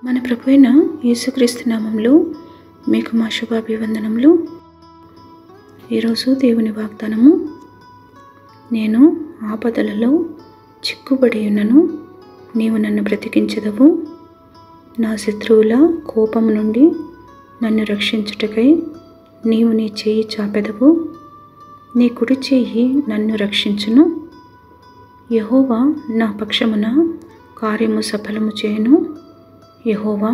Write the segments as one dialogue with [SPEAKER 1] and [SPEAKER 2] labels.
[SPEAKER 1] మన ప్రభు అయిన యేసుక్రీస్తు నామంలో మీకు మా శుభాభివందనములు. ఈరోజు దేవుని వాగ్దానము, నేను ఆపదలలో చిక్కుబడి ఉన్నను, నీవు నన్ను బ్రతికించెదవు. నా శత్రువుల కోపము నుండి నన్ను రక్షించుటకై నీవు నీ చేయి చాపెదవు. నీ కుడి చేయి నన్ను రక్షించును. యెహోవా నా పక్షమున కార్యము సఫలము చేయును. యెహోవా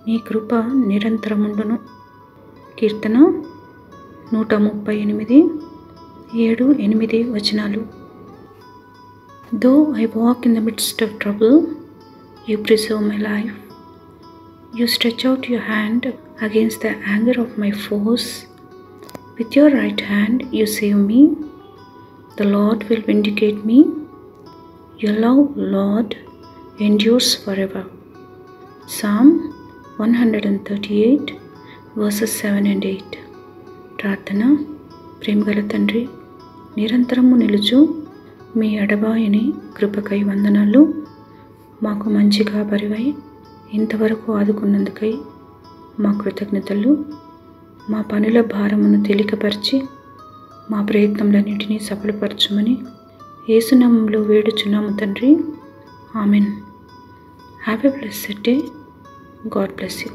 [SPEAKER 1] నీ కృప నిరంతరముండును. కీర్తన 138 7-8 వచనాలు. Though I walk in the midst of trouble, you preserve my life. You stretch out your hand against the anger of my foes. With your right hand you save me. The Lord will vindicate me. Your love, Lord, endures forever. Psalm 138 verses 7 and 8. ప్రార్థన. ప్రేమగల తండ్రి, నిరంతరము నిలుచు మీ ఎడబాయని కృపకై వందనాలు. మాకు మంచి కాపరివై ఇంతవరకు ఆదుకున్నందుకై మా కృతజ్ఞతలు. మా పనుల భారమును తేలికపరిచి మా ప్రయత్నములన్నిటినీ సఫలపరచుమని యేసునామములో వేడుచున్నాము తండ్రి. Amen. Have a blessed day. God bless you.